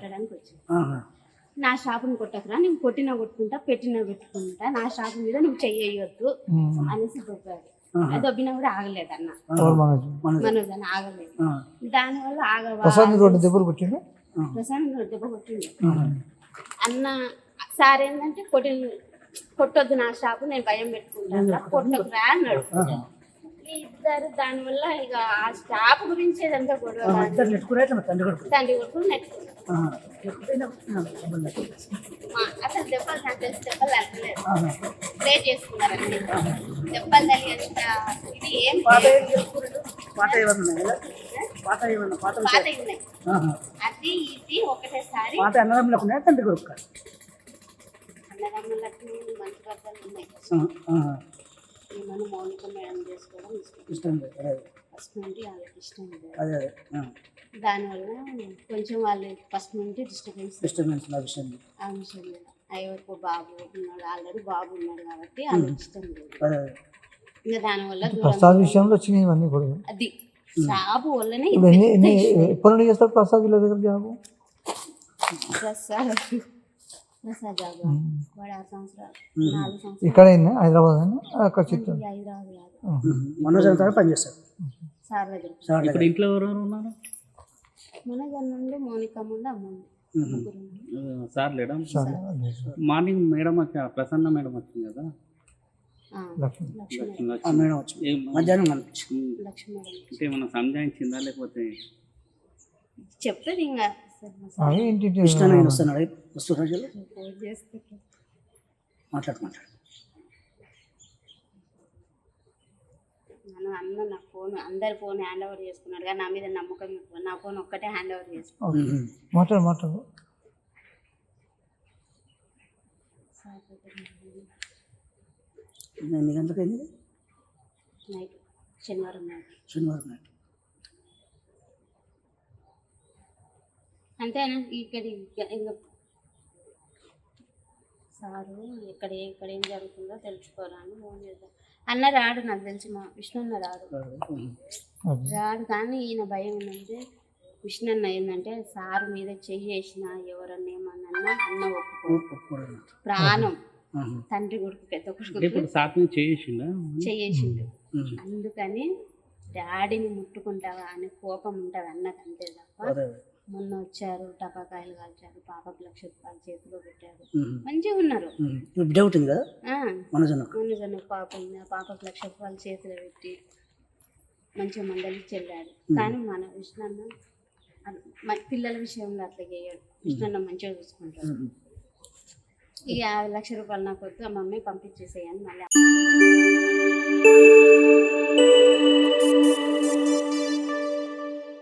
కొట్టడానికి వచ్చింది. నా షాపుని కొట్టకురా, నేను కొట్టినా కొట్టుకుంటా, పెట్టినా పెట్టుకుంటా, నా షాపు మీద నువ్వు చెయ్యొద్దు అనేసి దొబ్బాడు. దొబ్బినా కూడా ఆగలేదు అన్న, మనోజ్ అని ఆగలేదు. దానివల్ల ప్రశాంత్ దెబ్బ కొట్టిండు అన్న. సార్ ఏంటంటే కొట్టొద్దు నా షాపు, నేను భయం పెట్టుకుంటాను, కొట్టకురా అన్నాడు. ఇద్దరు దానివల్ల ఇక ఆ షాప్ గురించి ఏదంతా గొడవ, తండ్రి కొడుకు నెట్టుకున్నారు. అసలు దెబ్బలు నాకు తెలిసి దెబ్బలు తగ్గలేదు, ప్లే చేసుకున్నారండి. దెబ్బలు తగినంత ఇది ఏం పాతవి ఉన్నాయి, అది ఇది ఒకటేసారి. అన్నదమ్ములకు మంచి పద్ధతులు ఉన్నాయి. మనం మౌనిక మేడం చేసుకోవడం ఇష్టం లేదు, ఫస్ట్ నుండి వాళ్ళకి ఇష్టం లేదు. దానివల్ల కొంచెం వాళ్ళు ఫస్ట్ నుండి డిస్టర్బెన్స్ ఆ విషయం మీద. ఎవరికో బాబు ఉన్నాడు, ఆల్రెడీ బాబు ఉన్నాడు కాబట్టి వాళ్ళకి ఇష్టం లేదు. ఇంకా దానివల్ల విషయంలో వచ్చినవన్నీ కూడా అది షాపు వల్లనే. ఎప్పటి నుండి చేస్తారు ప్రసాద్ వీళ్ళ దగ్గర జాబు? ప్రసాద్ జాబ్ వాడు 6 సంవత్సరాలు 4 సంవత్సరాలు ఇక్కడ హైదరాబాద్ అక్కడ చిత్తూరు హైదరాబాద్ పనిచేస్తారు సార్ దగ్గర. ఇప్పుడు ఇంట్లో ఎవరెవరు ఉన్నారు? మనోజ్ నుండి మౌనిక ముందు అమ్మ సార్ లేడా? మార్నింగ్ మేడం వచ్చా, ప్రసన్న మేడం వచ్చింది కదా, మధ్యాహ్నం అంటే ఏమన్నా సంజాయించిందా లేకపోతే చెప్తుంది ఇంకా అన్న నా ఫోన్ అందరి ఫోన్ హ్యాండ్ ఓవర్ చేసుకున్నాడు కానీ నా మీద నమ్మకం ఎక్కువ. నా ఫోన్ ఒక్కటే హ్యాండ్ ఓవర్ చేసుకున్నాడు. మాట్లాడు ఎన్ని గంటలకు అయింది? నైట్, శనివారం నైట్. అంతేనా? ఇంకా సారు ఇక్కడ ఏం జరుగుతుందో తెలుసుకోరా అని ఫోన్ చేద్దాం అన్న. రాడు, నాకు తెలిసి మా విష్ణు అన్న రాడు కానీ ఈయన భయం ఏంటంటే విష్ణు అన్న ఏంటంటే సారు మీద చెయ్యేసిన ఎవరన్నా ఏమన్నా అన్న ఒప్పుకోడు. ప్రాణం తండ్రి కొడుకు పెద్ద కొడుకు చెయ్యేసిండు. అందుకని డాడీని ముట్టుకుంటావా అని కోపం ఉంటుంది అన్నకు, అంతే తప్ప. మొన్న వచ్చారు, టపాకాయలు కాల్చారు, పాపకు 1,00,000 రూపాయలు చేతిలో పెట్టారు, మంచిగా ఉన్నారు. పాపకు 1,00,000 రూపాయలు చేతిలో పెట్టి మంచిగా మందలిచ్చి వెళ్ళాడు. కానీ మన విష్ణన్న పిల్లల విషయంలో అట్లా చేయడు. విష్ణన్న మంచిగా చూసుకుంటాడు. ఇక 1,00,000 రూపాయలు నాకు వద్దు, మమ్మీ పంపించేసేయని మళ్ళీ